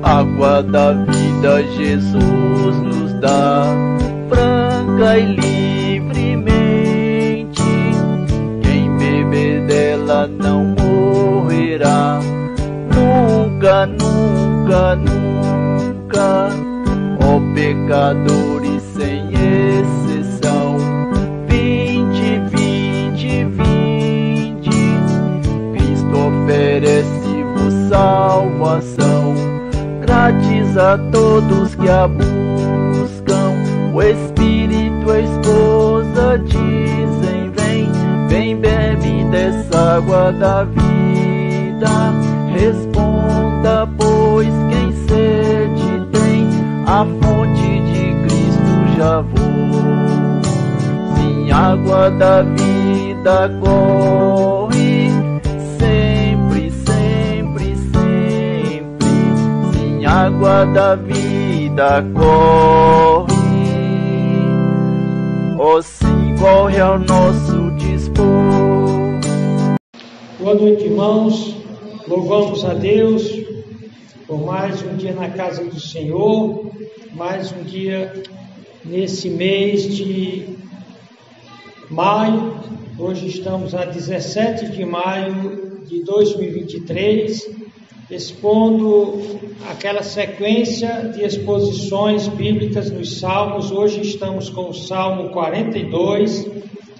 Água da vida Jesus nos dá, franca e livremente. Quem beber dela não morrerá, nunca, nunca, nunca. Ó pecadores sem exceção, vinde, vinde, vinde. Cristo oferece-vos salvação, grátis a todos que a buscam. O Espírito, a esposa dizem: vem, vem, bebe dessa água da vida. Responda, pois, quem sede tem, a fonte de Cristo já vou. Sim, água da vida corre sempre, sempre, sempre. Sim, água da vida corre. Oh, sim, corre ao nosso dispor. Boa noite, irmãos. Louvamos a Deus por mais um dia na casa do Senhor, mais um dia nesse mês de maio. Hoje estamos a 17 de maio de 2023, expondo aquela sequência de exposições bíblicas nos Salmos. Hoje estamos com o Salmo 42,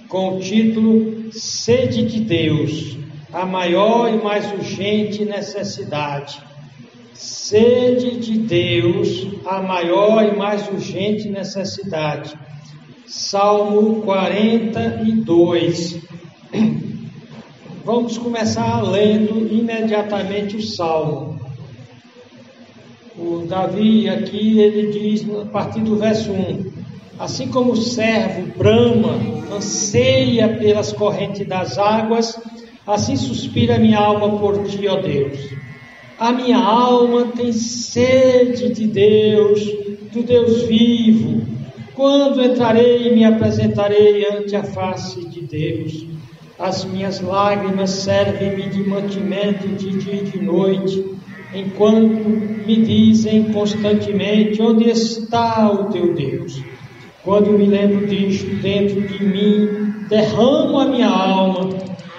com o título Sede de Deus, a maior e mais urgente necessidade. Sede de Deus, a maior e mais urgente necessidade. Salmo 42. Vamos começar lendo imediatamente o Salmo. O Davi aqui, ele diz, a partir do verso 1: assim como o servo brama, anseia pelas correntes das águas, assim suspira minha alma por ti, ó Deus. A minha alma tem sede de Deus, do Deus vivo. Quando entrarei e me apresentarei ante a face de Deus? As minhas lágrimas servem-me de mantimento de dia e de noite, enquanto me dizem constantemente: onde está o teu Deus? Quando me lembro disto dentro de mim, derramo a minha alma,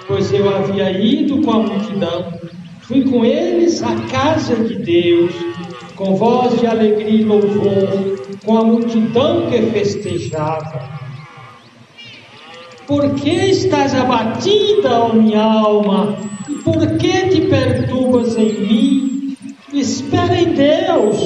pois eu havia ido com a multidão, fui com eles à casa de Deus, com voz de alegria e louvor, com a multidão que festejava. Por que estás abatida, ó minha alma? E por que te perturbas em mim? Espera em Deus,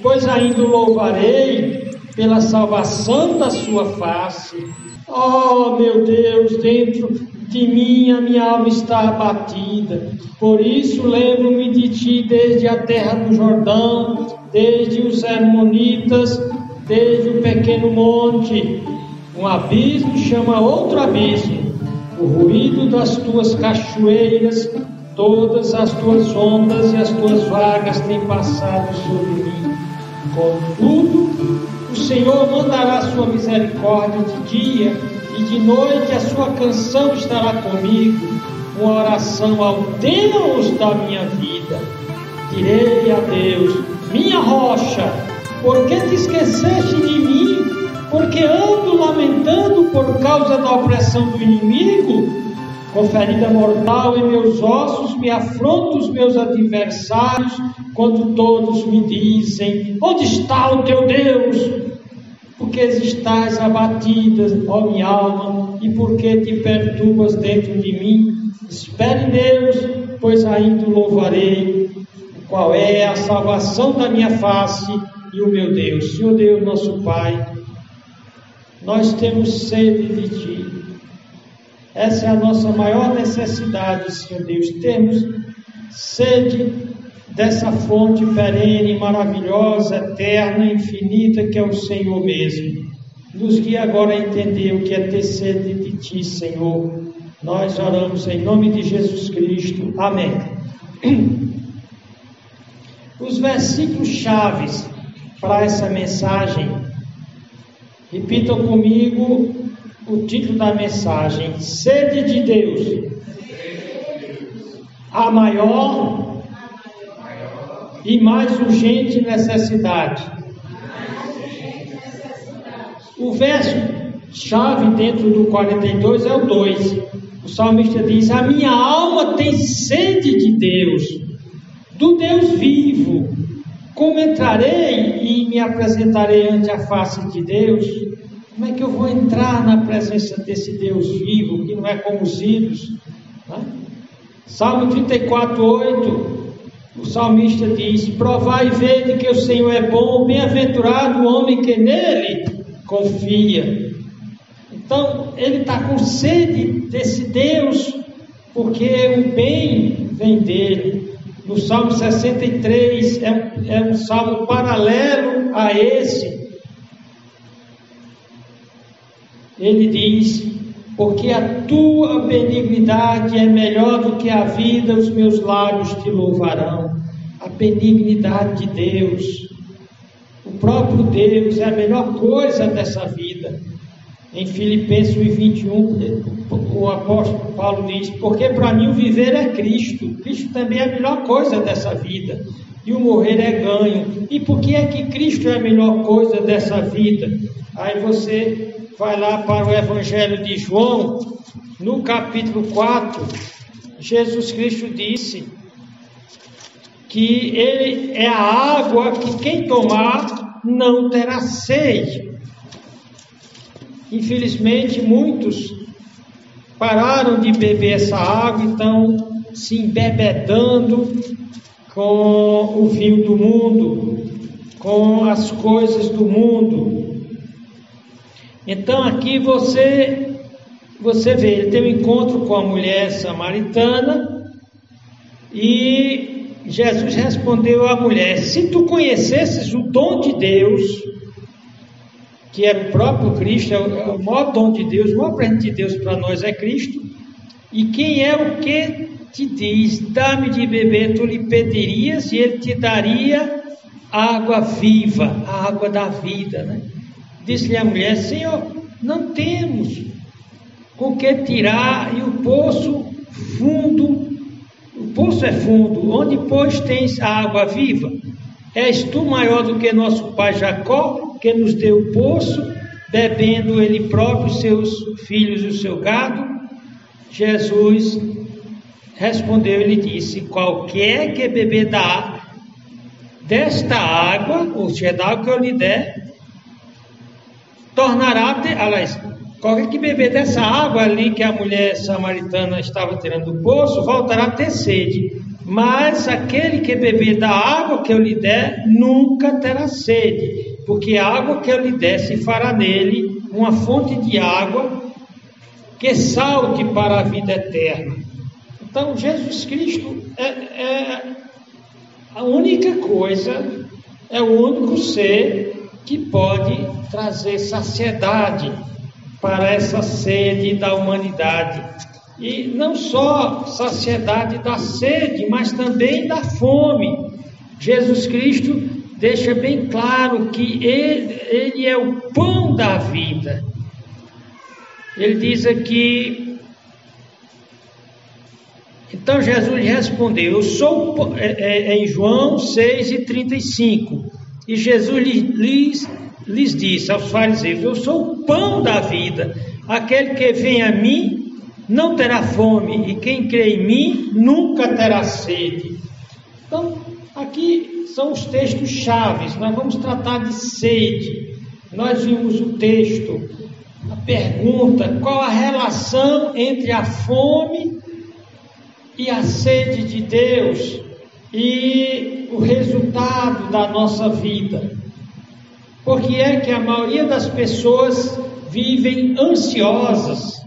pois ainda o louvarei pela salvação da sua face. Oh, meu Deus, dentro de mim a minha alma está abatida. Por isso lembro-me de ti desde a terra do Jordão, desde os Hermonitas, desde o pequeno monte. Um abismo chama outro abismo, o ruído das tuas cachoeiras, todas as tuas ondas e as tuas vagas têm passado sobre mim. Contudo, o Senhor mandará sua misericórdia de dia, e de noite a sua canção estará comigo, uma oração ao Deus da minha vida. Direi a Deus: minha rocha, por que te esqueceste de mim? Porque ando lamentando por causa da opressão do inimigo? Com ferida mortal em meus ossos me afrontam os meus adversários, quando todos me dizem: onde está o teu Deus? Porque estás abatida, ó minha alma, e porque te perturbas dentro de mim? Espere em Deus, pois ainda o louvarei, qual é a salvação da minha face e o meu Deus. Senhor Deus, nosso Pai, nós temos sede de Ti. Essa é a nossa maior necessidade, Senhor Deus. Temos sede dessa fonte perene, maravilhosa, eterna, infinita, que é o Senhor mesmo. Nos guia agora a entender o que é ter sede de Ti, Senhor. Nós oramos em nome de Jesus Cristo. Amém. Os versículos chaves para essa mensagem Repitam comigo o título da mensagem: Sede de Deus. A maior e mais urgente necessidade. O verso chave dentro do 42 é o 2. O salmista diz: a minha alma tem sede de Deus, do Deus vivo. Como entrarei e me apresentarei ante a face de Deus? Como é que eu vou entrar na presença desse Deus vivo, que não é como os ídolos? Salmo 34, 8, o salmista diz: provai e vede que o Senhor é bom, bem-aventurado o homem que nele confia. Então, ele está com sede desse Deus, porque o bem vem dele. No Salmo 63, é um salmo paralelo a esse. Ele diz: porque a tua benignidade é melhor do que a vida, os meus lábios te louvarão. A benignidade de Deus, o próprio Deus, é a melhor coisa dessa vida. Em Filipenses 1:21, o apóstolo Paulo diz: porque para mim o viver é Cristo. Cristo também é a melhor coisa dessa vida, e o morrer é ganho. E por que é que Cristo é a melhor coisa dessa vida? Aí você vai lá para o Evangelho de João, no capítulo 4, Jesus Cristo disse que ele é a água que quem tomar não terá sede. Infelizmente, muitos pararam de beber essa água, então se embebedando com o vinho do mundo, com as coisas do mundo. Então aqui você vê, ele tem um encontro com a mulher samaritana e Jesus respondeu à mulher: se tu conhecesses o dom de Deus, que é o próprio Cristo, é o maior dom de Deus, o maior presente de Deus para nós é Cristo, e quem é o que te diz, dá-me de beber, tu lhe pedirias e ele te daria água viva, a água da vida, né? Disse-lhe a mulher: Senhor, não temos com que tirar, e o poço é fundo, onde pois tens a água viva? És tu maior do que nosso pai Jacó, que nos deu o poço, bebendo ele próprio, seus filhos e o seu gado? Jesus respondeu e lhe disse: qualquer que beber desta água, ou seja, da água que eu lhe der, qualquer que beber dessa água ali que a mulher samaritana estava tirando do poço, voltará a ter sede. Mas aquele que beber da água que eu lhe der, nunca terá sede, porque a água que eu lhe der se fará nele uma fonte de água que salte para a vida eterna. Então, Jesus Cristo é a única coisa, é o único ser que pode trazer saciedade para essa sede da humanidade. E não só saciedade da sede, mas também da fome. Jesus Cristo deixa bem claro que ele é o pão da vida. Ele diz aqui: então Jesus lhe respondeu, em João 6:35, e Jesus lhes disse aos fariseus: eu sou o pão da vida, aquele que vem a mim não terá fome, e quem crê em mim nunca terá sede. Então, aqui são os textos chaves. Nós vamos tratar de sede. Nós vimos o texto, a pergunta: qual a relação entre a fome e a sede de Deus e o resultado da nossa vida? Porque é que a maioria das pessoas vivem ansiosas.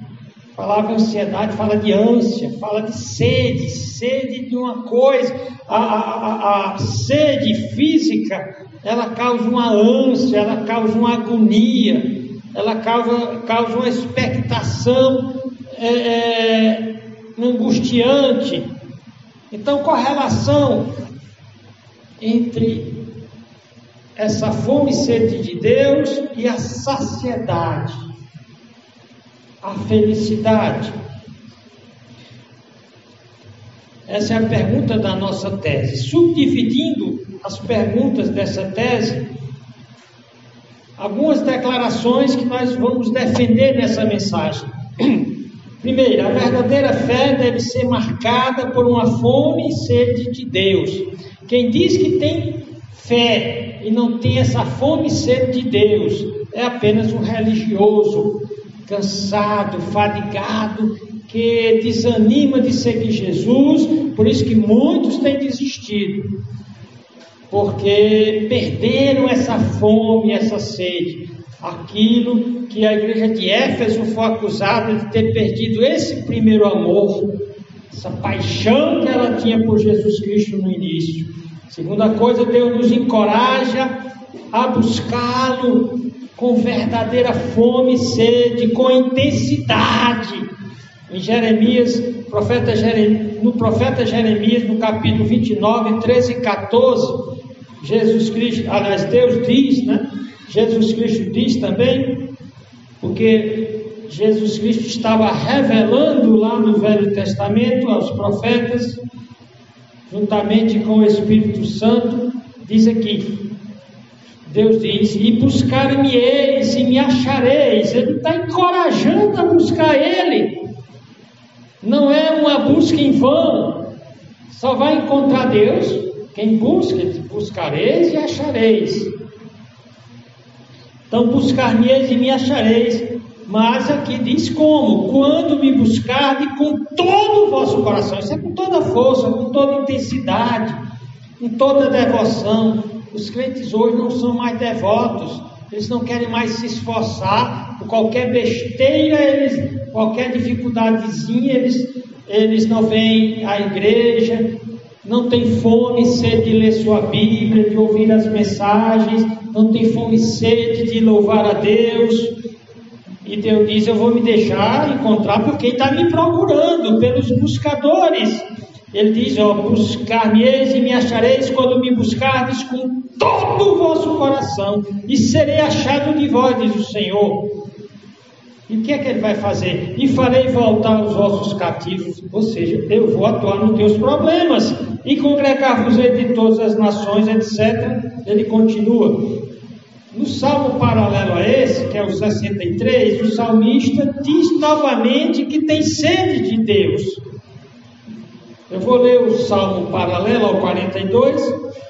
A palavra ansiedade fala de ânsia, fala de sede de uma coisa. A sede física, ela causa uma ânsia, ela causa uma agonia, ela causa uma expectação angustiante. Então, qual a relação entre essa fome e sede de Deus e a saciedade, a felicidade? Essa é a pergunta da nossa tese. Subdividindo as perguntas dessa tese, algumas declarações que nós vamos defender nessa mensagem. Primeiro, a verdadeira fé deve ser marcada por uma fome e sede de Deus. Quem diz que tem fé e não tem essa fome e sede de Deus é apenas um religioso, cansado, fadigado, que desanima de seguir Jesus. Por isso que muitos têm desistido, porque perderam essa fome, essa sede, aquilo que a igreja de Éfeso foi acusada de ter perdido, esse primeiro amor, essa paixão que ela tinha por Jesus Cristo no início. Segunda coisa, Deus nos encoraja a buscá-lo com verdadeira fome e sede, com intensidade. Em Jeremias, no profeta Jeremias, no capítulo 29, 13 e 14, Jesus Cristo, aliás, Deus diz, né? Jesus Cristo diz também, porque Jesus Cristo estava revelando lá no Velho Testamento aos profetas, juntamente com o Espírito Santo, diz aqui, Deus diz: e buscar-me-eis e me achareis. Ele está encorajando a buscar Ele. Não é uma busca em vão. Só vai encontrar Deus quem busca, buscareis e achareis. Então, buscar-me-eis e me achareis. Mas aqui diz como? Quando me buscardes com todo o vosso coração. Isso é com toda força, com toda intensidade, com toda devoção. Os crentes hoje não são mais devotos. Eles não querem mais se esforçar. Por qualquer besteira, qualquer dificuldadezinha, eles não vêm à igreja, não tem fome e sede de ler sua Bíblia, de ouvir as mensagens, não tem fome e sede de louvar a Deus. E Deus diz: eu vou me deixar encontrar por quem está me procurando, pelos buscadores. Ele diz: buscar-me-eis e me achareis quando me buscardes com todo o vosso coração, e serei achado de vós, diz o Senhor. E o que é que ele vai fazer? E farei voltar os vossos cativos, ou seja, eu vou atuar nos teus problemas, e congregar-vos-ei de todas as nações, etc. Ele continua. No salmo paralelo a esse, que é o 63, o salmista diz novamente que tem sede de Deus. Eu vou ler o salmo paralelo ao 42,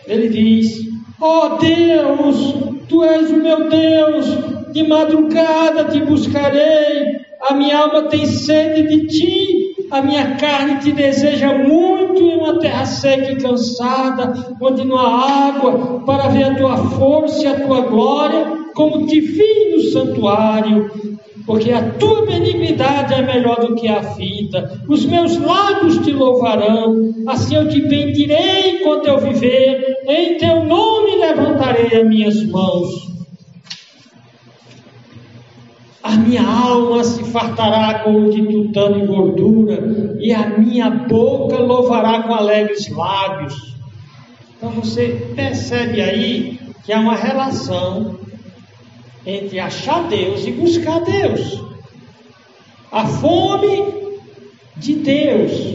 ele diz: ó Deus, Tu és o meu Deus, de madrugada te buscarei, a minha alma tem sede de Ti, a minha carne te deseja muito em uma terra seca e cansada, onde não há água, para ver a Tua força e a Tua glória, como te vi no santuário, porque a Tua benignidade é melhor do que a vida. Os meus lábios te louvarão, assim eu te bendirei enquanto eu viver, em Teu nome levantarei as minhas mãos. A minha alma se fartará como de tutano e gordura, e a minha boca louvará com alegres lábios. Então você percebe aí que há uma relação entre achar Deus e buscar Deus. A fome de Deus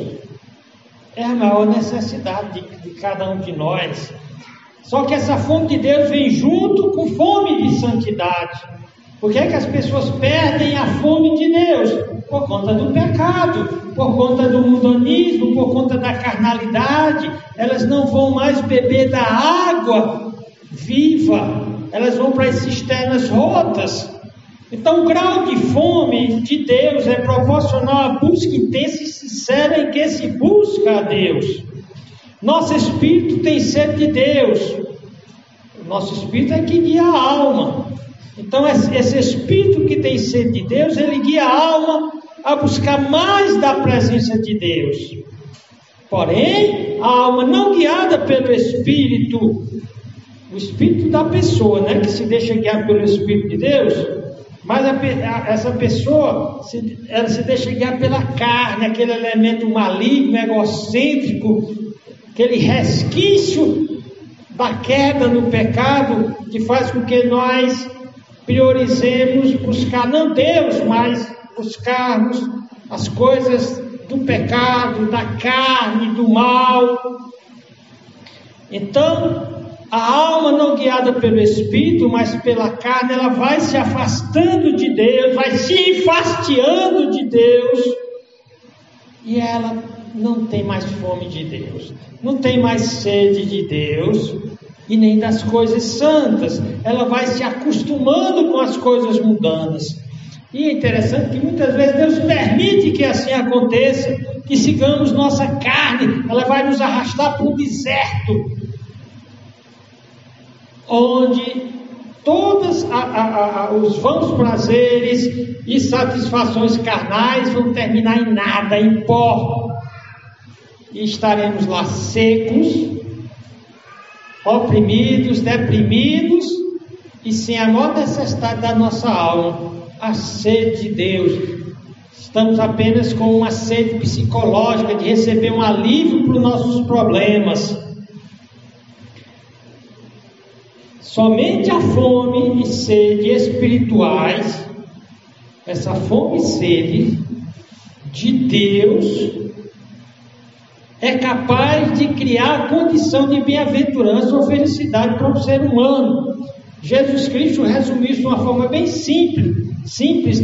é a maior necessidade de cada um de nós. Só que essa fome de Deus vem junto com fome de santidade. Por que é que as pessoas perdem a fome de Deus? Por conta do pecado, por conta do mundanismo, por conta da carnalidade. Elas não vão mais beber da água viva, elas vão para as cisternas rotas. Então o grau de fome de Deus é proporcional à busca intensa e sincera em que se busca a Deus. Nosso espírito tem sede de Deus. O nosso espírito é que guia a alma. Então esse espírito que tem sede de Deus, ele guia a alma a buscar mais da presença de Deus. Porém, a alma não guiada pelo espírito, o espírito da pessoa, né, que se deixa guiar pelo Espírito de Deus, mas essa pessoa ela se deixa guiar pela carne, aquele elemento maligno, egocêntrico, aquele resquício da queda no pecado, que faz com que nós priorizemos buscar não Deus, mas buscarmos as coisas do pecado, da carne, do mal. Então, a alma não guiada pelo Espírito, mas pela carne, ela vai se afastando de Deus, vai se enfastiando de Deus, e ela não tem mais fome de Deus, não tem mais sede de Deus, e nem das coisas santas. Ela vai se acostumando com as coisas mundanas. E é interessante que muitas vezes Deus permite que assim aconteça, que sigamos nossa carne, ela vai nos arrastar para um deserto, onde todos os vãos prazeres e satisfações carnais vão terminar em nada, em pó, e estaremos lá secos, oprimidos, deprimidos, e sem a maior necessidade da nossa alma, a sede de Deus. Estamos apenas com uma sede psicológica de receber um alívio para os nossos problemas. Somente a fome e sede espirituais, essa fome e sede de Deus, é capaz de criar a condição de bem-aventurança ou felicidade para o ser humano. Jesus Cristo resumiu isso de uma forma bem simples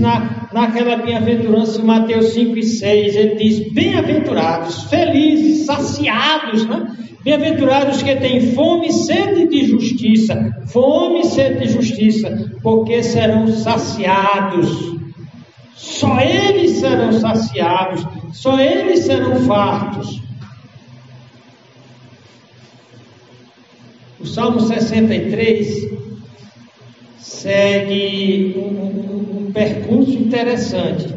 naquela bem-aventurança em Mateus 5 e 6. Ele diz: bem-aventurados, felizes, saciados, né? Bem-aventurados que têm fome e sede de justiça, porque serão saciados. Só eles serão saciados, só eles serão fartos. O Salmo 63 segue um percurso interessante.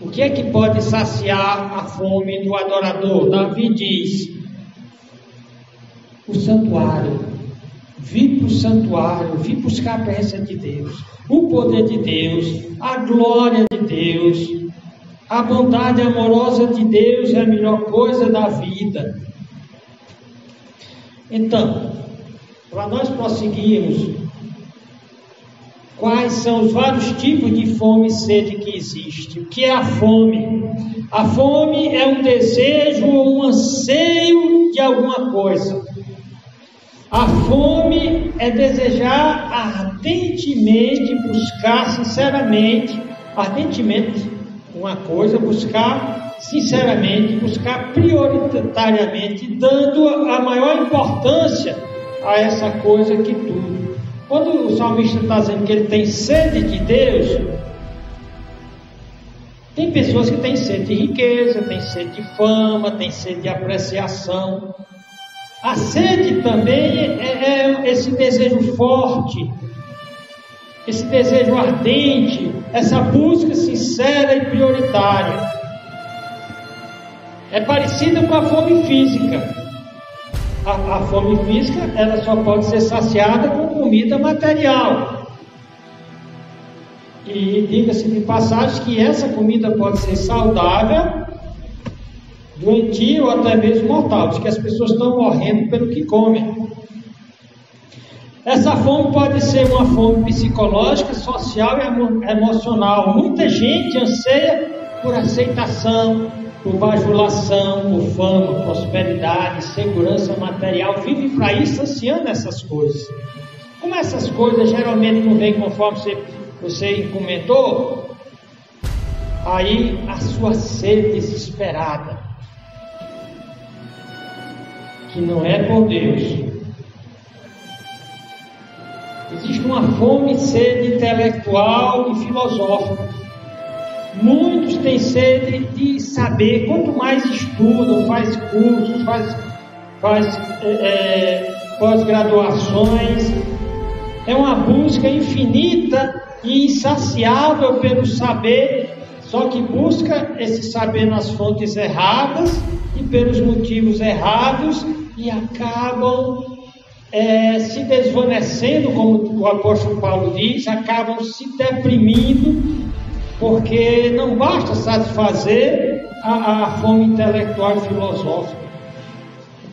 O que é que pode saciar a fome do adorador? Davi diz: o santuário, vir para o santuário, vir buscar a presença de Deus, o poder de Deus, a glória de Deus, a bondade amorosa de Deus é a melhor coisa da vida. Então, para nós prosseguirmos, quais são os vários tipos de fome e sede que existe? O que é a fome? A fome é um desejo ou um anseio de alguma coisa. A fome é desejar ardentemente, buscar sinceramente, uma coisa, buscar sinceramente, buscar prioritariamente, dando a maior importância a essa coisa que tudo. Quando o salmista está dizendo que ele tem sede de Deus, tem pessoas que têm sede de riqueza, têm sede de fama, têm sede de apreciação. A sede também é esse desejo forte, esse desejo ardente, essa busca sincera e prioritária. É parecida com a fome física. A fome física, ela só pode ser saciada com comida material. E diga-se de passagem que essa comida pode ser saudável, doentia ou até mesmo mortal, porque as pessoas estão morrendo pelo que comem. Essa fome pode ser uma fome psicológica, social e emocional. Muita gente anseia por aceitação, por bajulação, por fama, prosperidade, segurança material, vive para isso, ansiando essas coisas. Como essas coisas geralmente não vêm conforme você comentou, aí a sua sede desesperada, que não é por Deus. Existe uma fome e sede intelectual e filosófica. Muitos têm sede de saber. Quanto mais estudam, faz cursos, faz pós-graduações, é uma busca infinita e insaciável pelo saber, só que busca esse saber nas fontes erradas e pelos motivos errados, e acabam se desvanecendo, como o apóstolo Paulo diz, acabam se deprimindo, porque não basta satisfazer a fome intelectual e filosófica.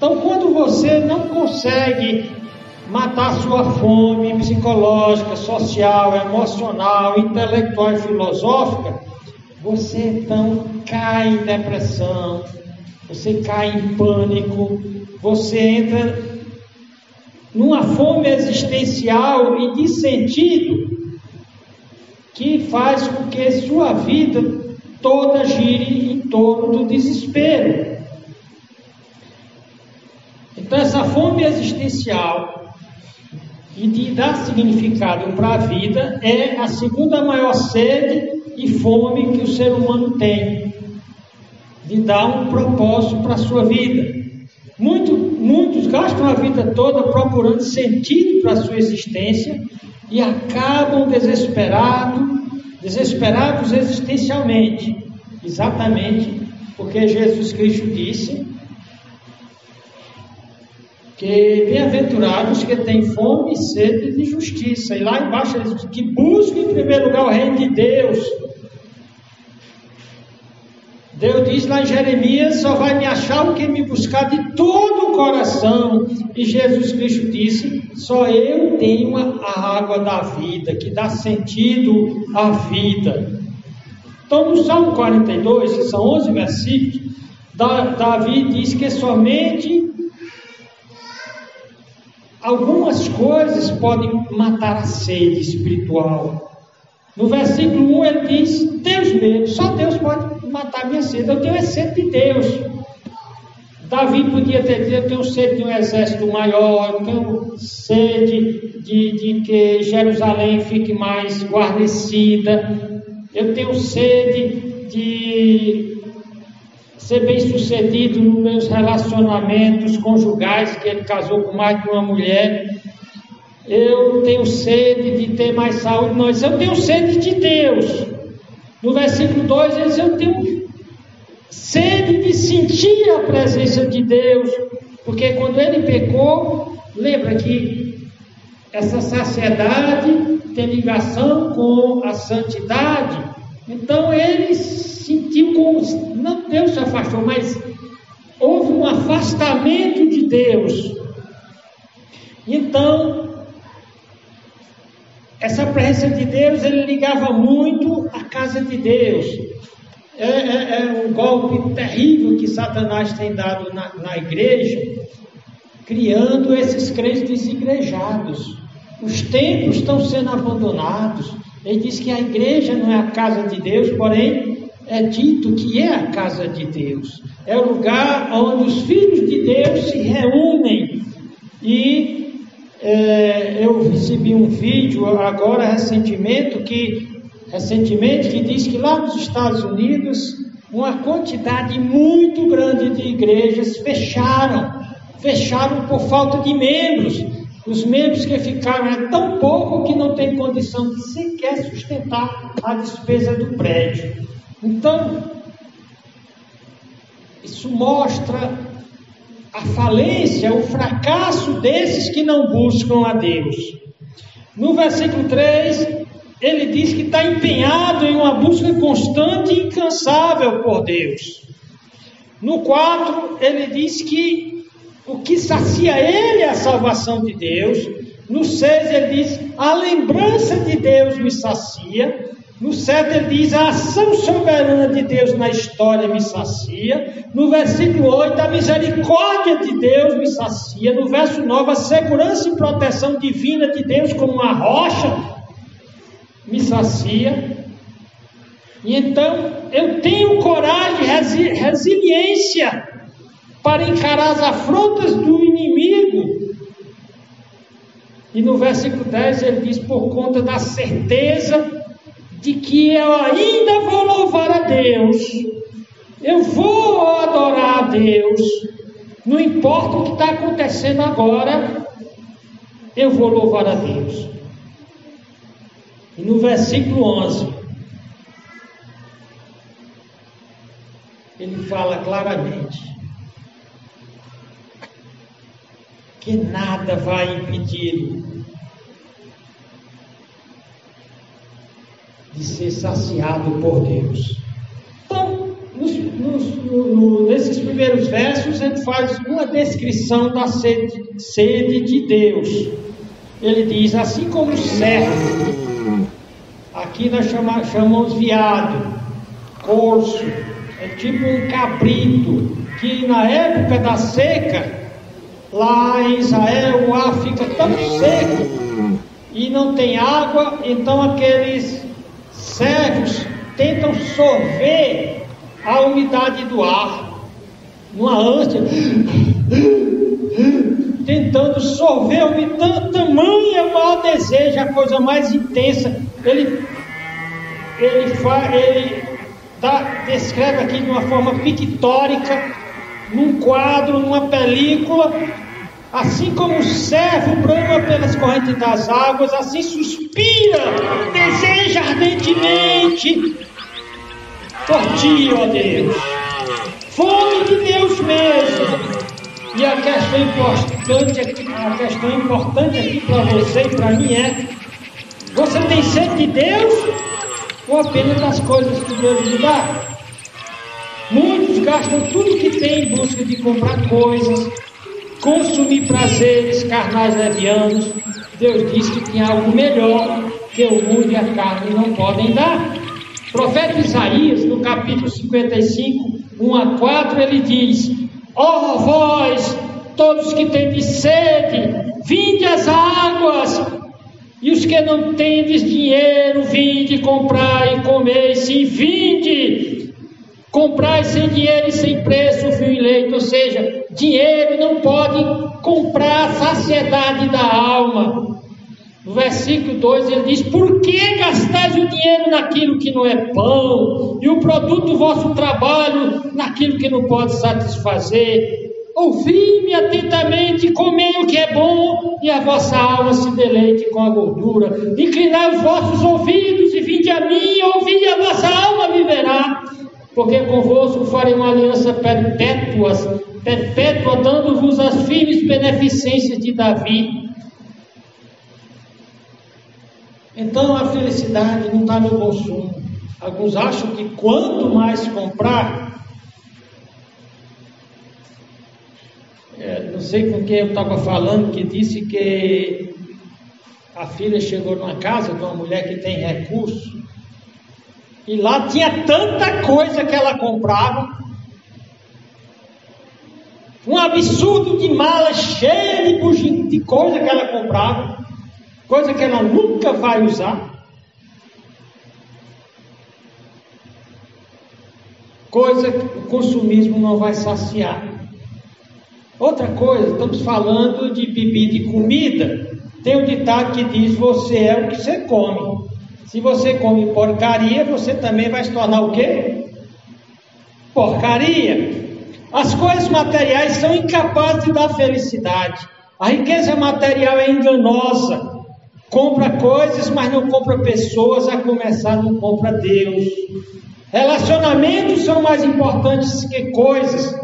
Então, quando você não consegue matar sua fome psicológica, social, emocional, intelectual e filosófica, você então cai em depressão, você cai em pânico, você entra numa fome existencial e de sentido que faz com que sua vida toda gire em torno do desespero. Então, essa fome existencial e de dar significado para a vida é a segunda maior sede e fome que o ser humano tem, de dar um propósito para a sua vida. Muitos gastam a vida toda procurando sentido para a sua existência e acabam desesperados existencialmente, exatamente porque Jesus Cristo disse que bem-aventurados que têm fome e sede de justiça. E lá embaixo ele diz que busquem em primeiro lugar o reino de Deus. Deus diz lá em Jeremias: só vai me achar o que me buscar de todo o coração. E Jesus Cristo disse: só eu tenho a água da vida, que dá sentido à vida. Então, no Salmo 42, que são 11 versículos, Davi diz que somente algumas coisas podem matar a sede espiritual. No versículo 1 ele diz: Deus mesmo, só Deus pode matar a minha sede. Eu tenho sede de Deus. Davi podia ter dito: eu tenho sede de um exército maior, eu tenho sede de que Jerusalém fique mais guarnecida, eu tenho sede de ser bem sucedido nos meus relacionamentos conjugais, que ele casou com mais de uma mulher. Eu tenho sede de ter mais saúde. Não, eu tenho sede de Deus. No versículo 2 ele diz: eu tenho sede de sentir a presença de Deus, porque quando ele pecou, lembra que essa saciedade tem ligação com a santidade. Então ele sentiu como, não Deus se afastou, mas houve um afastamento de Deus. Então, essa presença de Deus, ele ligava muito à casa de Deus. É um golpe terrível que Satanás tem dado na igreja, criando esses crentes desigrejados. Os templos estão sendo abandonados. Ele diz que a igreja não é a casa de Deus, porém é dito que é a casa de Deus. É o lugar onde os filhos de Deus se reúnem. E eu recebi um vídeo agora recentemente que diz que lá nos Estados Unidos uma quantidade muito grande de igrejas fecharam por falta de membros. Os membros que ficaram é tão pouco que não tem condição de sequer sustentar a despesa do prédio. Então, isso mostra a falência, o fracasso desses que não buscam a Deus. No versículo 3, ele diz que está empenhado em uma busca constante e incansável por Deus. No 4, ele diz que o que sacia ele é a salvação de Deus. No 6, ele diz: a lembrança de Deus me sacia. No 7 ele diz: a ação soberana de Deus na história me sacia. No versículo 8, a misericórdia de Deus me sacia. No verso 9, a segurança e proteção divina de Deus como uma rocha me sacia. E então eu tenho coragem, resiliência para encarar as afrontas do inimigo. E no versículo 10 ele diz: por conta da certeza de que eu ainda vou louvar a Deus, eu vou adorar a Deus, não importa o que está acontecendo agora, eu vou louvar a Deus. E no versículo 11, ele fala claramente que nada vai impedi-lo de ser saciado por Deus. Então, no nesses primeiros versos, ele faz uma descrição da sede de Deus. Ele diz, assim como o servo, aqui nós chamamos veado, corso, é tipo um cabrito, que na época da seca, lá em Israel o ar fica tão seco e não tem água, então aqueles servos tentam sorver a umidade do ar, numa ânsia, tentando sorver a umidade, tamanho o maior desejo, a coisa mais intensa. Ele descreve aqui de uma forma pictórica, num quadro, numa película, assim como o servo brama pelas correntes das águas, assim suspira, deseja ardentemente por ti, ó Deus. Fome de Deus mesmo. E a questão importante aqui para você e para mim é: você tem sede de Deus ou apenas das coisas que Deus lhe dá? Muitos gastam tudo que tem em busca de comprar coisas, consumir prazeres carnais levianos. Deus diz que tem algo melhor que o mundo e a carne não podem dar. O profeta Isaías, no capítulo 55, 1-4, ele diz: ó vós, todos que tendes sede, vinde às águas, e os que não tendes dinheiro, vinde comprar e comer. Sim, vinde, comprai sem dinheiro e sem preço o fio eleito. Ou seja, dinheiro não pode comprar a saciedade da alma. No versículo 2 ele diz: por que gastais o dinheiro naquilo que não é pão, e o produto do vosso trabalho naquilo que não pode satisfazer? Ouvi-me atentamente, comei o que é bom, e a vossa alma se deleite com a gordura. Inclinai os vossos ouvidos e vinde a mim, e ouvi, e a vossa alma viverá. Porque convosco farei uma aliança perpétua, dando-vos as firmes beneficências de Davi. Então a felicidade não está no consumo. Alguns acham que quanto mais comprar, não sei com quem eu estava falando, que disse que a filha chegou numa casa de uma mulher que tem recurso, e lá tinha tanta coisa que ela comprava, um absurdo de mala cheia de coisa que ela comprava, coisa que ela nunca vai usar, coisa que o consumismo não vai saciar. Outra coisa, estamos falando de bebida e comida. Tem um ditado que diz: você é o que você come. Se você come porcaria, você também vai se tornar o quê? Porcaria. As coisas materiais são incapazes de dar felicidade. A riqueza material é enganosa. Compra coisas, mas não compra pessoas, a começar não compra Deus. Relacionamentos são mais importantes que coisas.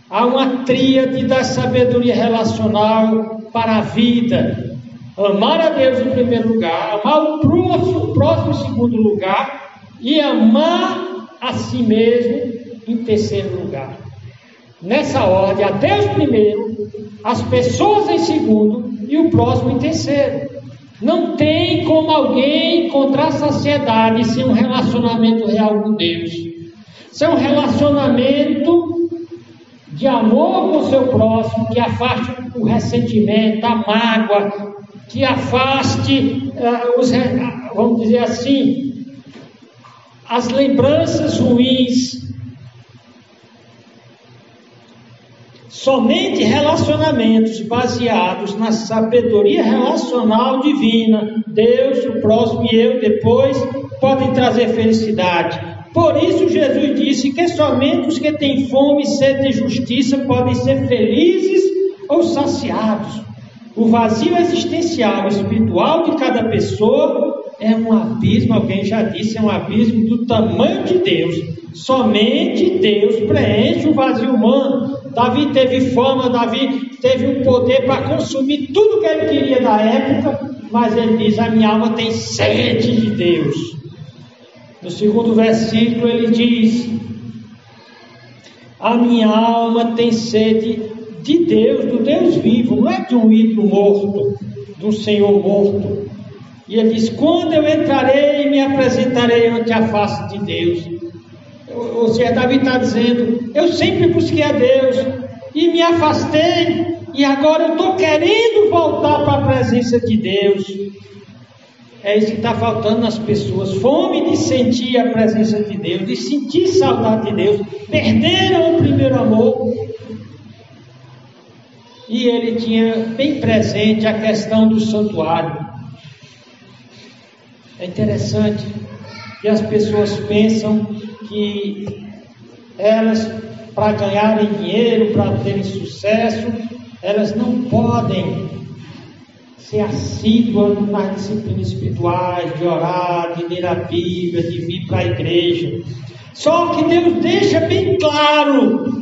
Há uma tríade da sabedoria relacional para a vida: amar a Deus em primeiro lugar, amar o próximo em segundo lugar, e amar a si mesmo em terceiro lugar. Nessa ordem, a Deus primeiro, as pessoas em segundo e o próximo em terceiro. Não tem como alguém encontrar saciedade sem um relacionamento real com Deus. Sem um relacionamento de amor com o seu próximo, que afaste o ressentimento, a mágoa, que afaste, vamos dizer assim, as lembranças ruins. Somente relacionamentos baseados na sabedoria relacional divina, Deus, o próximo e eu depois, podem trazer felicidade. Por isso Jesus disse que somente os que têm fome e sede de justiça podem ser felizes ou saciados. O vazio existencial e espiritual de cada pessoa é um abismo, alguém já disse, é um abismo do tamanho de Deus. Somente Deus preenche o vazio humano. Davi teve fama, Davi teve o poder para consumir tudo que ele queria da época, mas ele diz: a minha alma tem sede de Deus. No segundo versículo ele diz: A minha alma tem sede de Deus, do Deus vivo, não é de um ídolo morto, do Senhor morto. E ele diz: quando eu entrarei e me apresentarei ante a face de Deus. Ou seja, Davi está dizendo: eu sempre busquei a Deus e me afastei, e agora eu estou querendo voltar para a presença de Deus. É isso que está faltando nas pessoas: fome de sentir a presença de Deus, de sentir saudade de Deus. Perderam o primeiro amor. E ele tinha bem presente a questão do santuário. É interessante que as pessoas pensam que elas, para ganharem dinheiro, para terem sucesso, elas não podem ser assíduas nas disciplinas espirituais, de orar, de ler a Bíblia, de vir para a igreja. Só que Deus deixa bem claro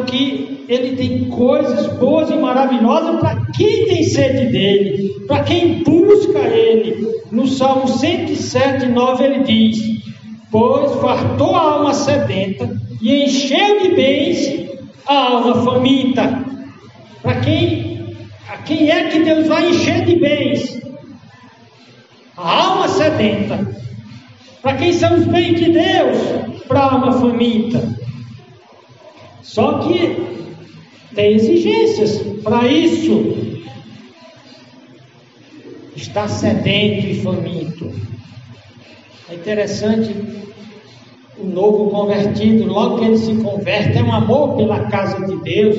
que Ele tem coisas boas e maravilhosas para quem tem sede dEle, para quem busca Ele. No Salmo 107, 9 ele diz: pois fartou a alma sedenta e encheu de bens a alma faminta. Para quem é que Deus vai encher de bens? A alma sedenta. Para quem são os bens de Deus? Para a alma faminta. Só que tem exigências para isso. Está sedento e faminto. É interessante, o novo convertido, logo que ele se converte, é um amor pela casa de Deus.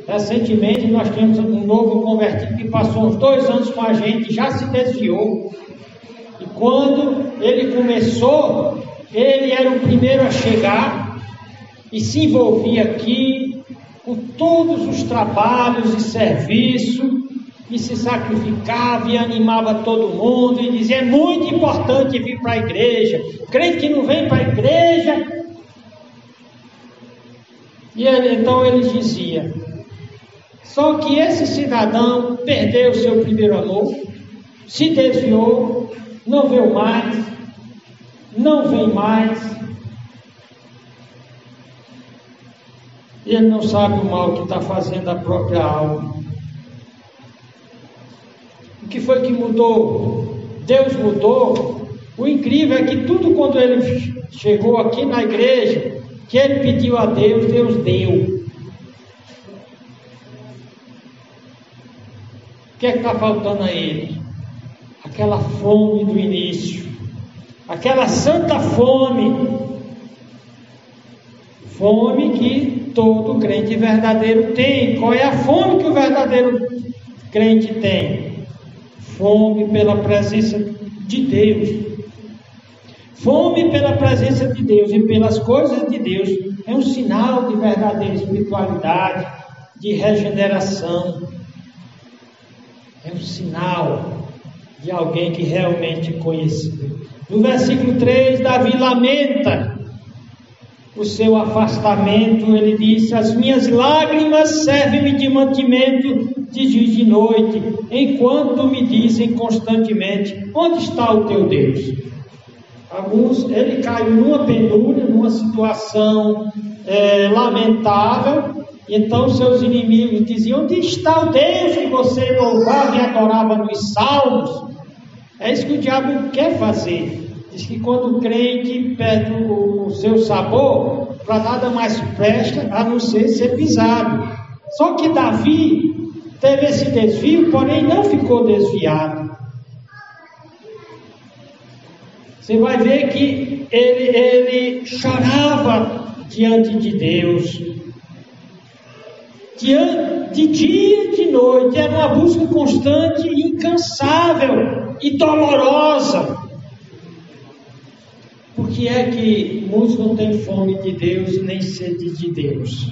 Recentemente nós temos um novo convertido que passou uns 2 anos com a gente, já se desviou. E quando ele começou, ele era o primeiro a chegar e se envolvia aqui com todos os trabalhos e serviço, e se sacrificava e animava todo mundo e dizia: é muito importante vir para a igreja, crente que não vem para a igreja. E então ele dizia: só que esse cidadão perdeu o seu primeiro amor, se desviou, não veio mais, não vem mais. E ele não sabe o mal que está fazendo a própria alma. O que foi que mudou? Deus mudou. O incrível é que tudo, quando ele chegou aqui na igreja, que ele pediu a Deus, Deus deu. O que é que está faltando a ele? Aquela fome do início, aquela santa fome que todo crente verdadeiro tem. Qual é a fome que o verdadeiro crente tem? Fome pela presença de Deus. Fome pela presença de Deus e pelas coisas de Deus é um sinal de verdadeira espiritualidade, de regeneração. É um sinal de alguém que realmente conheceu. No versículo 3, Davi lamenta o seu afastamento. Ele disse: as minhas lágrimas servem-me de mantimento de dia e de noite, enquanto me dizem constantemente: onde está o teu Deus? Ele caiu numa penúria, numa situação lamentável. Então seus inimigos diziam: onde está o Deus que você louvava e adorava nos salmos? É isso que o diabo quer fazer. Diz que quando o crente perde o seu sabor, para nada mais presta a não ser pisado. Só que Davi teve esse desvio, porém não ficou desviado. Você vai ver que ele chorava diante de Deus, de dia e de noite. Era uma busca constante, incansável e dolorosa. Por que é que muitos não têm fome de Deus nem sede de Deus?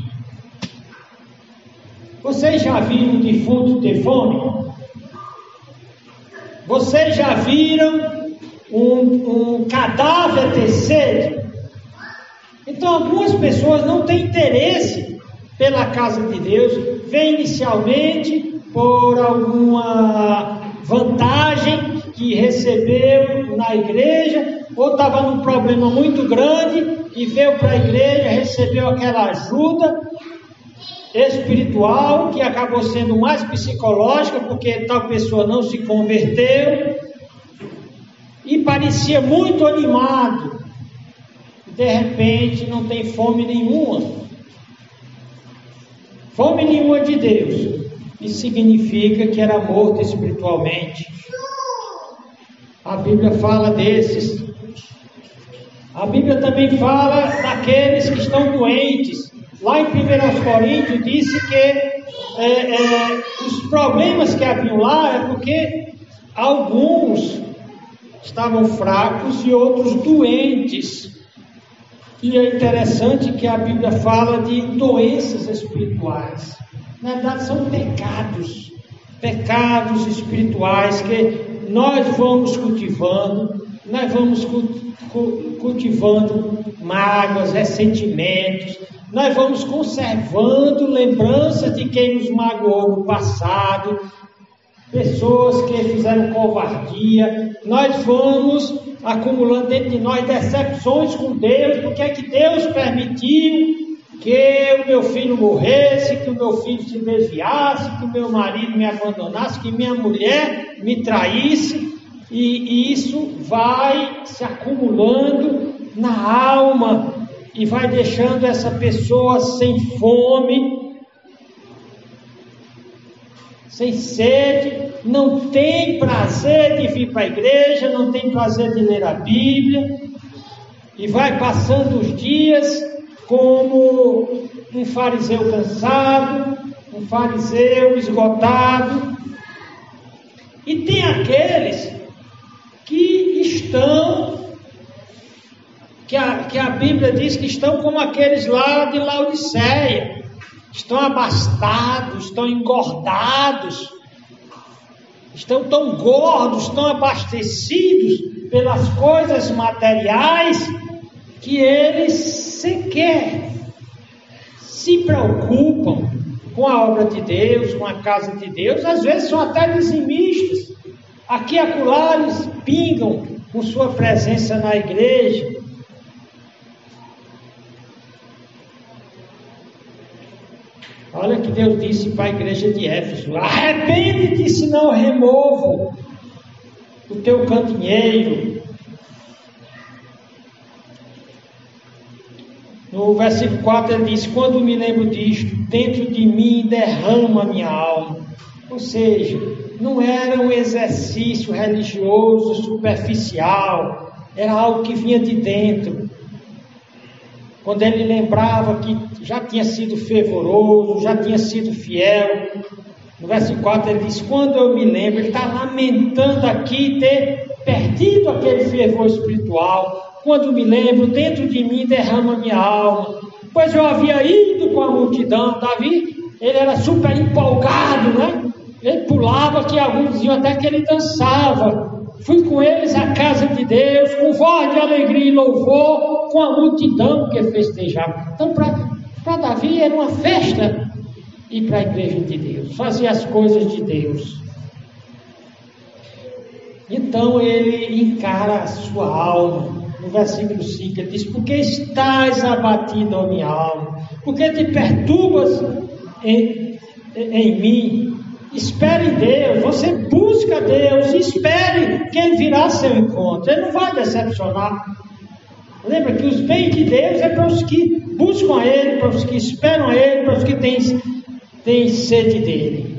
Vocês já viram um defunto ter fome? Vocês já viram um cadáver ter sede? Então algumas pessoas não têm interesse pela casa de Deus, vem inicialmente por alguma vantagem que recebeu na igreja, ou estava num problema muito grande e veio para a igreja, recebeu aquela ajuda espiritual, que acabou sendo mais psicológica, porque tal pessoa não se converteu, e parecia muito animado. De repente não tem fome nenhuma de Deus. Isso significa que era morto espiritualmente. A Bíblia fala desses. A Bíblia também fala daqueles que estão doentes. Lá em 1 Coríntios disse que os problemas que haviam lá é porque alguns estavam fracos e outros doentes. E é interessante que a Bíblia fala de doenças espirituais. Na verdade são pecados espirituais que nós vamos cultivando, cultivando mágoas, ressentimentos, nós vamos conservando lembranças de quem nos magoou no passado, pessoas que fizeram covardia, nós vamos acumulando dentro de nós decepções com Deus, porque é que Deus permitiu que o meu filho morresse, que o meu filho se desviasse, que o meu marido me abandonasse, que minha mulher me traísse, e isso vai se acumulando na alma e vai deixando essa pessoa sem fome, sem sede, não tem prazer de vir para a igreja, não tem prazer de ler a Bíblia, e vai passando os dias como um fariseu cansado, um fariseu esgotado. E tem aqueles que estão, que a Bíblia diz que estão como aqueles lá de Laodiceia, estão abastados, estão engordados, estão tão gordos, tão abastecidos pelas coisas materiais, que eles sequer se preocupam com a obra de Deus, com a casa de Deus. Às vezes são até dizimistas, aqui e acolá eles pingam com sua presença na igreja. Olha que Deus disse para a igreja de Éfeso: arrepende-te, senão removo o teu candeeiro. No versículo 4 ele diz: quando me lembro disto, dentro de mim derrama a minha alma. Ou seja, não era um exercício religioso superficial, era algo que vinha de dentro. Quando ele lembrava que já tinha sido fervoroso, já tinha sido fiel. No versículo 4 ele diz: quando eu me lembro, ele está lamentando aqui ter perdido aquele fervor espiritual. Quando me lembro, dentro de mim derrama minha alma, pois eu havia ido com a multidão. Davi, ele era super empolgado, né? Ele pulava, que alguns diziam até que ele dançava. Fui com eles à casa de Deus, com voz de alegria e louvor, com a multidão que festejava. Então, para Davi era uma festa ir para a igreja de Deus, fazer as coisas de Deus. Então ele encara a sua alma. No versículo 5 ele diz: porque estás abatido, ó minha alma, porque te perturbas em mim. Espere em Deus, você busca Deus, espere que Ele virá ao seu encontro, Ele não vai decepcionar. Lembra que os bens de Deus é para os que buscam a Ele, para os que esperam a Ele, para os que têm sede dEle.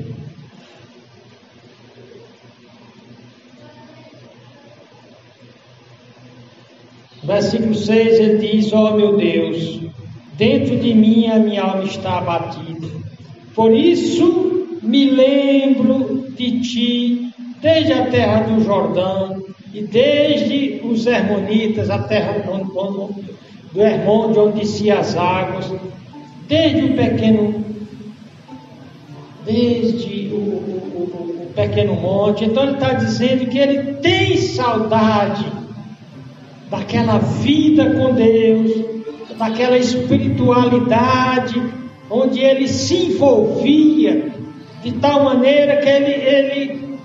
Versículo 6 ele diz: ó meu Deus, dentro de mim a minha alma está abatida, por isso me lembro de ti, desde a terra do Jordão, e desde os Hermonitas, a terra do Hermon, de onde descia as águas, desde o pequeno monte. Então ele está dizendo que ele tem saudade daquela vida com Deus, daquela espiritualidade, onde ele se envolvia, de tal maneira que ele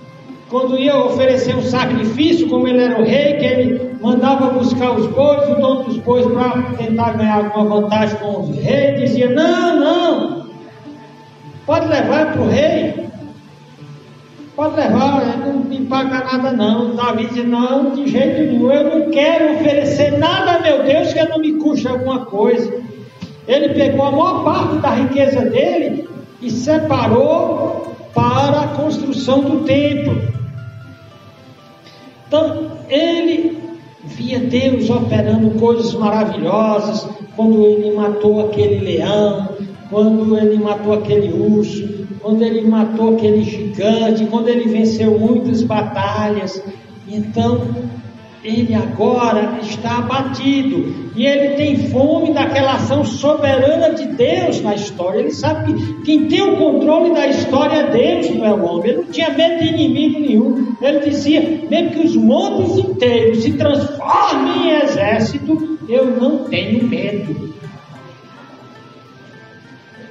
quando ia oferecer um sacrifício, como ele era o rei, que ele mandava buscar os bois, o dono dos bois, para tentar ganhar alguma vantagem com o rei, dizia: não, pode levar para o rei, pode levar, não me paga nada não. Davi dizia: não, de jeito nenhum, eu não quero oferecer nada a meu Deus que não me custe alguma coisa. Ele pegou a maior parte da riqueza dele e separou para a construção do templo. Então, ele via Deus operando coisas maravilhosas, quando ele matou aquele leão, quando ele matou aquele urso, quando ele matou aquele gigante, quando ele venceu muitas batalhas. Então, ele agora está abatido, e ele tem fome daquela ação soberana de Deus na história. Ele sabe que quem tem o controle da história é Deus, não é o homem. Ele não tinha medo de inimigo nenhum. Ele dizia: mesmo que os montes inteiros se transformem em exército, eu não tenho medo.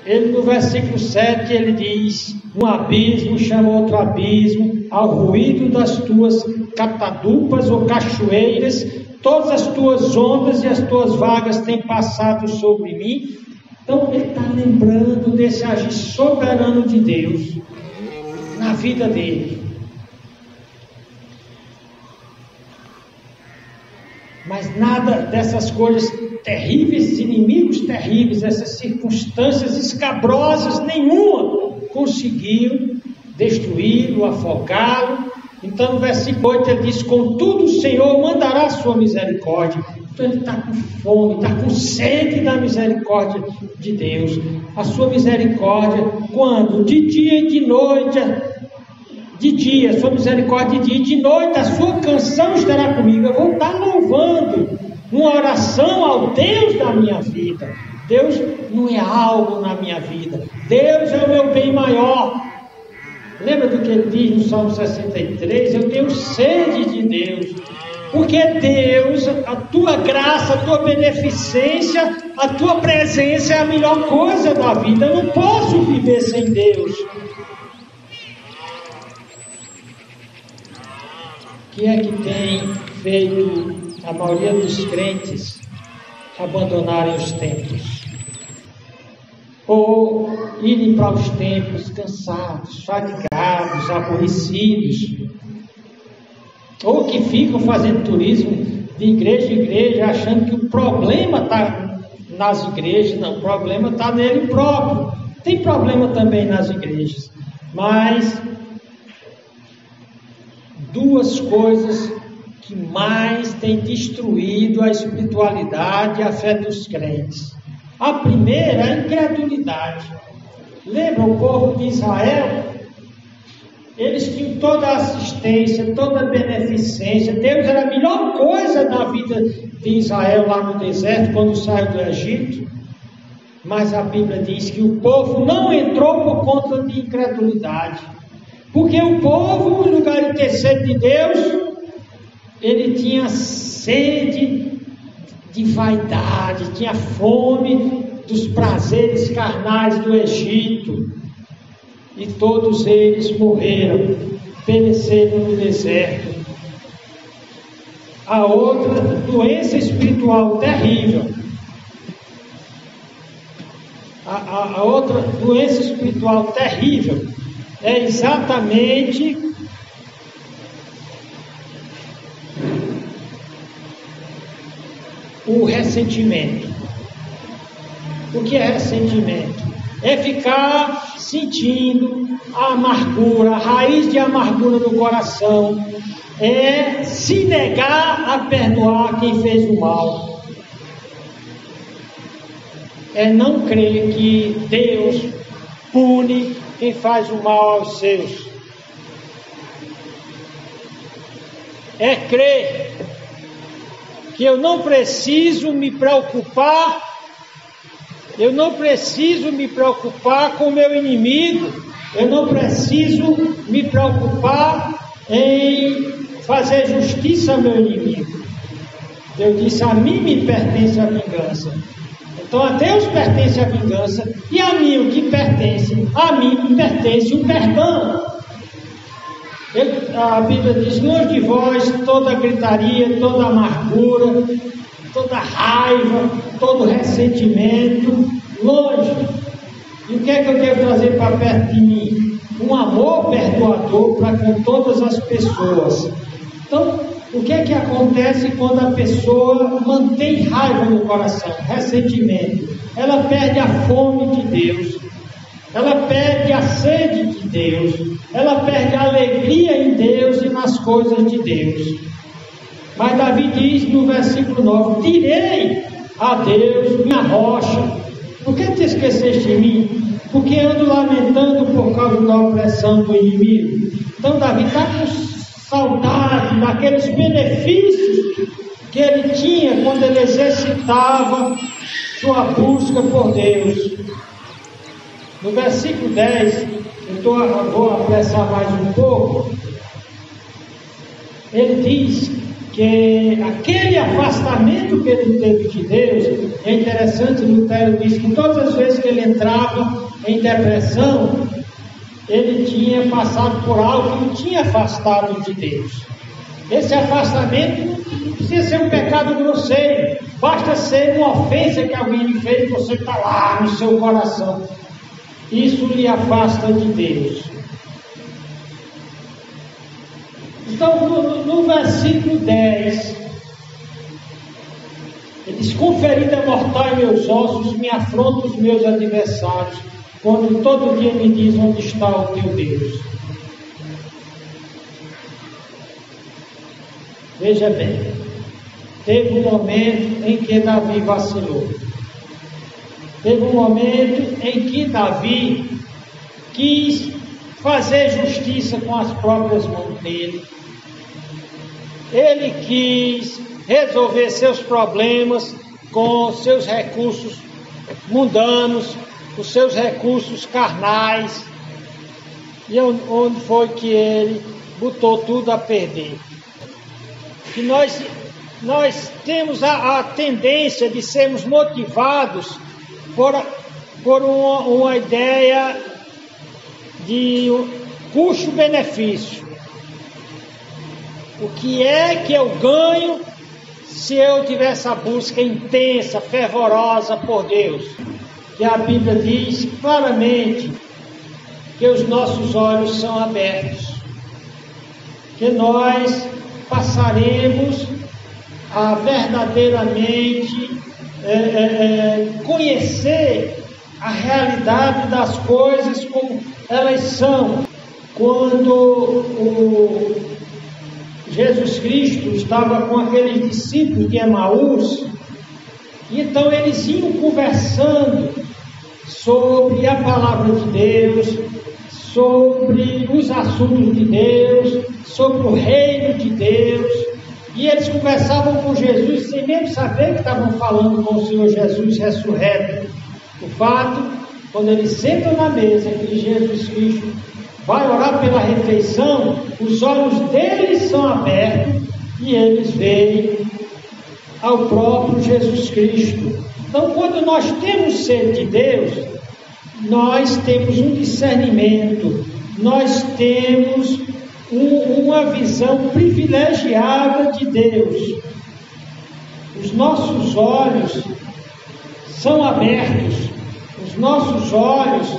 Ele, no versículo 7, ele diz: um abismo chama outro abismo, ao ruído das tuas catadupas ou cachoeiras, todas as tuas ondas e as tuas vagas têm passado sobre mim. Então ele está lembrando desse agir soberano de Deus na vida dele. Mas nada dessas coisas terríveis, inimigos terríveis, essas circunstâncias escabrosas, nenhuma conseguiram destruí-lo, afogá-lo. Então no versículo 8 ele diz: contudo o Senhor mandará a sua misericórdia. Então ele está com fome, está com sede da misericórdia de Deus. A sua misericórdia, quando? De dia e de noite. De dia, a sua misericórdia de dia e de noite, a sua canção estará comigo. Eu vou estar louvando, uma oração ao Deus da minha vida. Deus não é algo na minha vida, Deus é o meu bem maior. Lembra do que ele diz no Salmo 63? Eu tenho sede de Deus, porque Deus, a tua graça, a tua beneficência, a tua presença é a melhor coisa da vida. Eu não posso viver sem Deus. O que é que tem feito a maioria dos crentes abandonarem os templos? Ou irem para os templos cansados, fatigados, aborrecidos? Ou que ficam fazendo turismo de igreja em igreja, achando que o problema está nas igrejas? Não, o problema está nele próprio. Tem problema também nas igrejas, mas duas coisas que mais têm destruído a espiritualidade e a fé dos crentes. A primeira é a incredulidade. Lembra o povo de Israel? Eles tinham toda a assistência, toda a beneficência. Deus era a melhor coisa da vida de Israel lá no deserto, quando saiu do Egito. Mas a Bíblia diz que o povo não entrou por conta de incredulidade. Porque o povo, no lugar de ter sede de Deus, ele tinha sede de vaidade, tinha fome dos prazeres carnais do Egito. E todos eles morreram, pereceram no deserto. A outra doença espiritual terrível, a outra doença espiritual terrível é exatamente o ressentimento. O que é ressentimento? É ficar sentindo a amargura, a raiz de amargura no coração. É se negar a perdoar quem fez o mal. É não crer que Deus pune quem faz o mal aos seus. É crer que eu não preciso me preocupar, com o meu inimigo, eu não preciso me preocupar em fazer justiça ao meu inimigo. Deus disse: a mim me pertence a vingança. Então a Deus pertence a vingança, e a mim o que pertence, a mim me pertence o perdão. A Bíblia diz: longe de vós toda gritaria, toda amargura, toda raiva, todo ressentimento, longe. E o que é que eu devo trazer para perto de mim? Um amor perdoador para com todas as pessoas. Então, o que é que acontece quando a pessoa mantém raiva no coração, ressentimento? Ela perde a fome de Deus, ela perde a sede de Deus, ela perde a alegria em Deus e nas coisas de Deus. Mas Davi diz no versículo 9: direi a Deus, minha rocha, por que te esqueceste de mim? Porque ando lamentando por causa da opressão do inimigo. Então Davi está com saudade daqueles benefícios que ele tinha quando ele exercitava sua busca por Deus. No versículo 10, eu vou apressar mais um pouco, ele diz que aquele afastamento que ele teve de Deus, é interessante, Lutero diz que todas as vezes que ele entrava em depressão, ele tinha passado por algo que o tinha afastado de Deus. Esse afastamento não precisa ser um pecado grosseiro, basta ser uma ofensa que alguém lhe fez e você está lá no seu coração. Isso lhe afasta de Deus. Então, no versículo 10, ele diz: com ferida mortal em meus ossos, me afrontam os meus adversários, quando todo dia me diz: onde está o teu Deus? Veja bem, teve um momento em que Davi vacilou. Teve um momento em que Davi quis fazer justiça com as próprias mãos dele. Ele quis resolver seus problemas com seus recursos mundanos, os seus recursos carnais. E onde foi que ele botou tudo a perder? Que nós temos a tendência de sermos motivados por uma ideia de custo-benefício. O que é que eu ganho se eu tiver essa busca intensa, fervorosa por Deus? Que a Bíblia diz claramente que os nossos olhos são abertos, que nós passaremos a verdadeiramente conhecer a realidade das coisas como elas são. Quando Jesus Cristo estava com aqueles discípulos de Emaús, então eles iam conversando sobre a palavra de Deus, sobre os assuntos de Deus, sobre o reino de Deus, e eles conversavam com Jesus sem mesmo saber que estavam falando com o Senhor Jesus ressurreto. O fato, quando eles sentam na mesa, que Jesus Cristo vai orar pela refeição, os olhos deles são abertos e eles veem ao próprio Jesus Cristo. Então, quando nós temos sede de Deus, nós temos um discernimento, nós temos uma visão privilegiada de Deus. Os nossos olhos são abertos, os nossos olhos,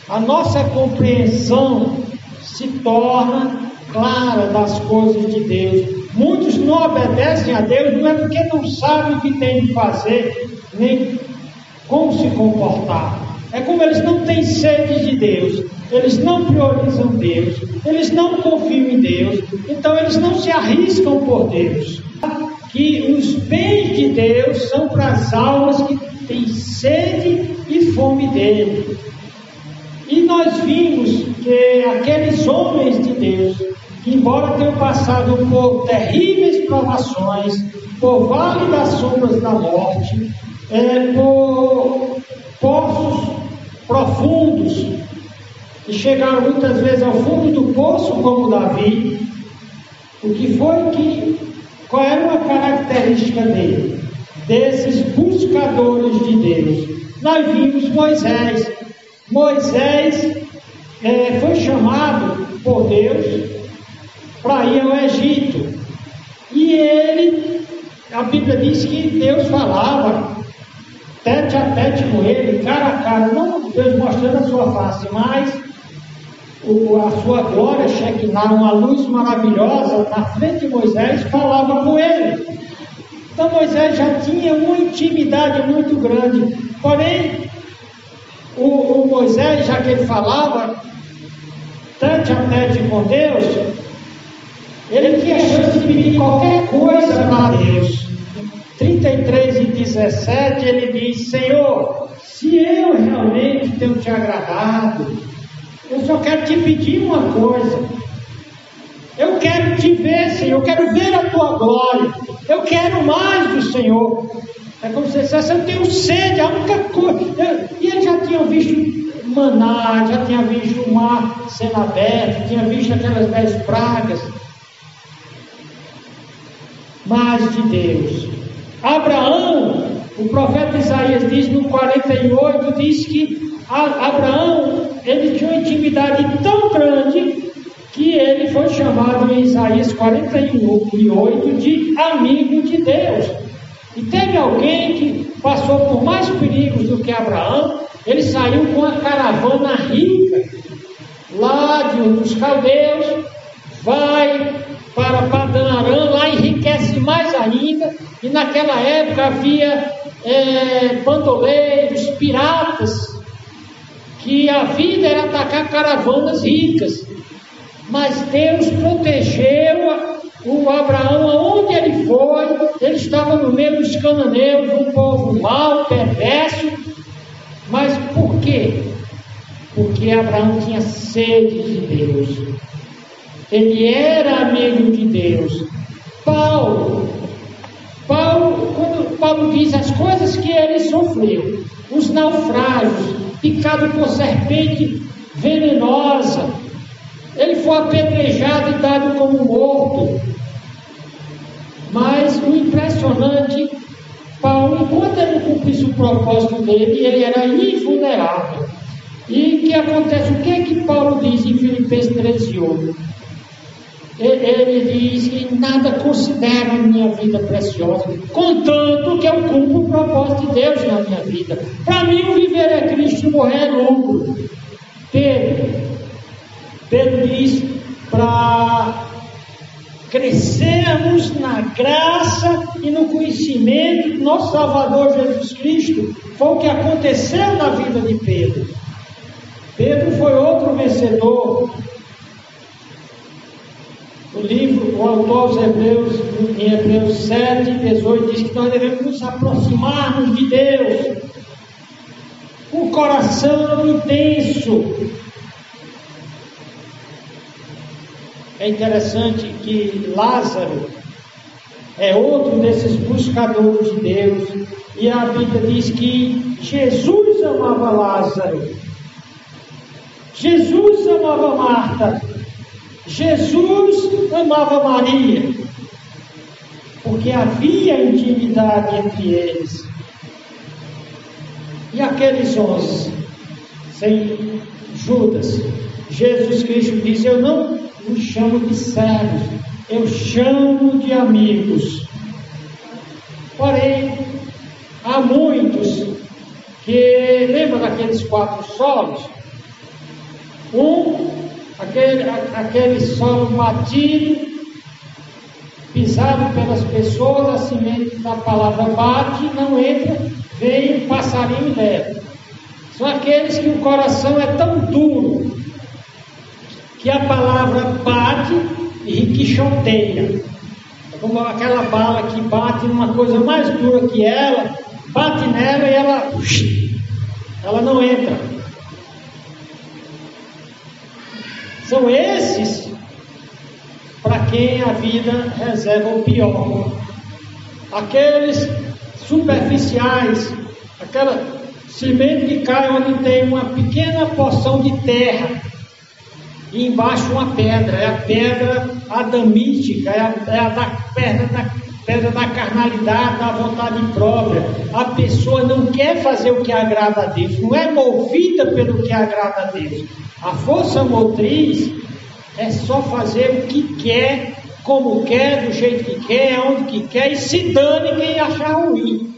a nossa compreensão se torna clara das coisas de Deus. Muitos não obedecem a Deus, não é porque não sabem o que tem de fazer, nem como se comportar. É como eles não têm sede de Deus, eles não priorizam Deus, eles não confiam em Deus, então eles não se arriscam por Deus. Que os bens de Deus são para as almas que têm sede e fome dele. E nós vimos que aqueles homens de Deus, que embora tenham passado por terríveis provações, por vale das sombras da morte, por poços profundos, e chegaram muitas vezes ao fundo do poço como Davi, qual era uma característica dele, desses buscadores de Deus? Nós vimos Moisés foi chamado por Deus para ir ao Egito. E ele, a Bíblia diz que Deus falava tete a tete com ele, cara a cara, não Deus mostrando a sua face, mas a sua glória, Shekinah, uma luz maravilhosa na frente de Moisés, falava com ele. Então Moisés já tinha uma intimidade muito grande, porém o Moisés, já que ele falava tete a tete com Deus, ele tinha chance de pedir qualquer coisa para Deus. 33:17 ele diz: Senhor, se eu realmente tenho te agradado, eu só quero te pedir uma coisa. Eu quero te ver, Senhor, eu quero ver a tua glória, eu quero mais do Senhor. É como se dissesse: eu tenho sede, a única coisa. E ele já tinha visto maná, já tinha visto o mar sendo aberto, tinha visto aquelas 10 pragas. Mas de Deus. Abraão, o profeta Isaías diz no 48, diz que Abraão, ele tinha uma intimidade tão grande que ele foi chamado em Isaías 48 de amigo de Deus. E teve alguém que passou por mais perigos do que Abraão. Ele saiu com uma caravana rica lá dos caldeus, vai para Padan Aram, lá enriquece mais ainda. E naquela época havia bandoleiros, piratas, que a vida era atacar caravanas ricas. Mas Deus protegeu o Abraão aonde ele foi. Ele estava no meio dos cananeus, um povo mau, perverso. Mas por quê? Porque Abraão tinha sede de Deus. Ele era amigo de Deus. Quando Paulo diz as coisas que ele sofreu, os naufrágios, picado por serpente venenosa, ele foi apedrejado e dado como morto. Mas o impressionante, Paulo, enquanto ele cumprisse o propósito dele, ele era invulnerável. E o que acontece? O que é que Paulo diz em Filipenses 13:8? Ele diz que nada considero a minha vida preciosa, contanto que eu cumpro o propósito de Deus na minha vida. Para mim, o viver é Cristo e morrer é lucro. Pedro diz para crescermos na graça e no conhecimento do nosso Salvador Jesus Cristo. Foi o que aconteceu na vida de Pedro. Pedro foi outro vencedor. O autor aos Hebreus, em Hebreus 7:18, diz que nós devemos nos aproximarmos de Deus com o coração intenso. É interessante que Lázaro é outro desses buscadores de Deus, e a Bíblia diz que Jesus amava Lázaro, Jesus amava Marta, Jesus amava Maria, porque havia intimidade entre eles. E aqueles 11, sem Judas, Jesus Cristo diz: eu não os chamo de servos, eu chamo de amigos. Porém, há muitos que lembram daqueles 4 solos. Aquele solo batido, pisado pelas pessoas, a semente da palavra bate, não entra, vem um passarinho e leva. São aqueles que o coração é tão duro que a palavra bate e ricocheteia. É como aquela bala que bate numa coisa mais dura que ela, bate nela e ela não entra. São esses para quem a vida reserva o pior. Aqueles superficiais, aquela semente que cai onde tem uma pequena porção de terra e embaixo uma pedra, é a pedra adamítica, é a pedra da carnalidade, da vontade própria. A pessoa não quer fazer o que agrada a Deus, não é movida pelo que agrada a Deus. A força motriz é só fazer o que quer, como quer, do jeito que quer, onde que quer, e se dane quem achar ruim.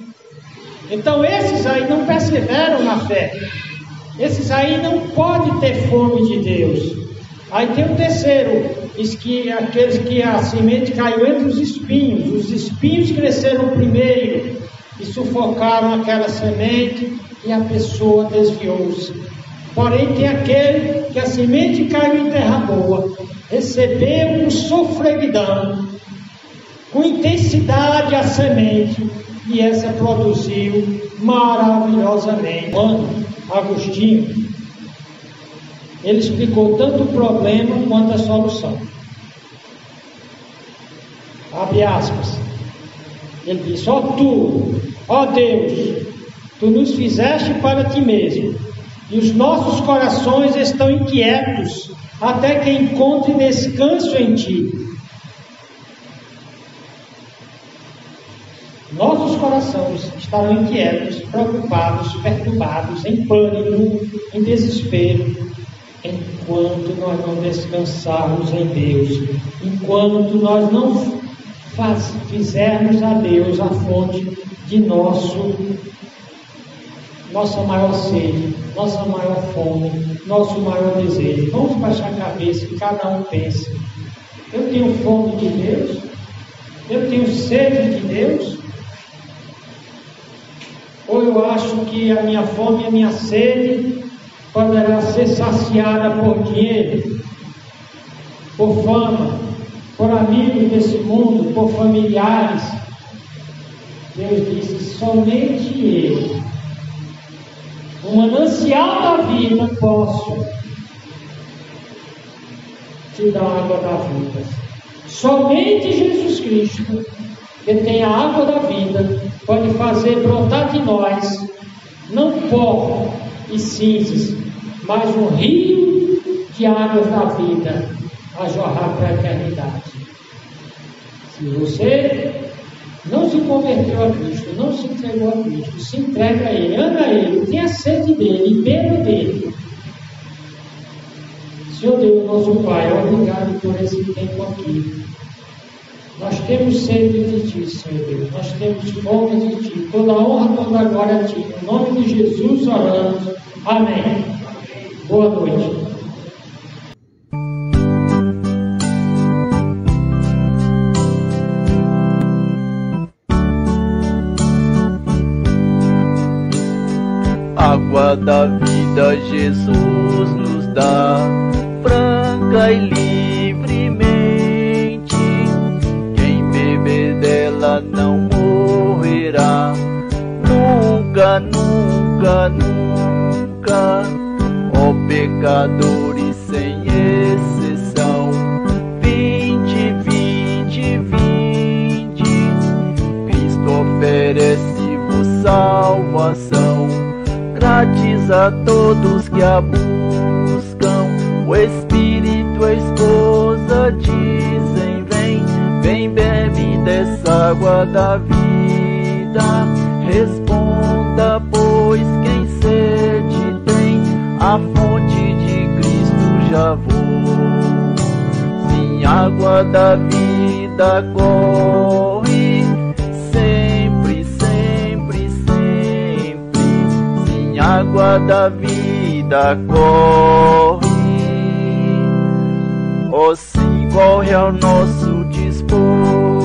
Então esses aí não perseveram na fé. Esses aí não podem ter fome de Deus. Aí tem o terceiro, diz que aqueles que a semente caiu entre os espinhos cresceram primeiro e sufocaram aquela semente e a pessoa desviou-se. Porém tem aquele que a semente caiu em terra boa, recebeu um sofreguidão, com intensidade a semente, e essa produziu maravilhosamente. Agostinho, ele explicou tanto o problema quanto a solução. Abre aspas. Ele disse: ó Deus, tu nos fizeste para ti mesmo, e os nossos corações estão inquietos, até que encontre descanso em ti. Nossos corações estarão inquietos, preocupados, perturbados, em pânico, em desespero, enquanto nós não descansarmos em Deus, enquanto nós não fizermos a Deus a fonte de nossa maior sede, nossa maior fome, nosso maior desejo. Vamos baixar a cabeça e cada um pense: eu tenho fome de Deus? Eu tenho sede de Deus? Ou eu acho que a minha fome e a minha sede poderá ser saciada por dinheiro, por fama, por amigos desse mundo, por familiares? Deus disse: somente eu, o manancial da vida, posso te dar a água da vida. Somente Jesus Cristo, que tem a água da vida, pode fazer brotar de nós, não pó e cinzas, mas um rio de águas da vida a jorrar para a eternidade. Se você não se converteu a Cristo, não se entregou a Cristo, se entrega a Ele, anda a Ele, tenha sede dEle e beba dEle. Senhor Deus, nosso Pai, obrigado por esse tempo aqui. Nós temos sede de Ti, Senhor Deus, nós temos fome de Ti, toda honra, toda glória a Ti. Em nome de Jesus oramos. Amém. Boa noite. Água da vida Jesus nos dá, franca e livremente. Quem beber dela não morrerá, nunca, nunca, nunca. Ó pecadores sem exceção, vinde, vinde, vinde. Cristo oferece-vos salvação, grátis a todos que a buscam. O Espírito, a esposa dizem: vem, vem, bebe dessa água da vida. Responda, pois, quem sede tem, a fonte de Cristo já vou. Sim, água da vida corre sempre, sempre, sempre. Sim, água da vida corre. Oh, sim, corre ao nosso dispor.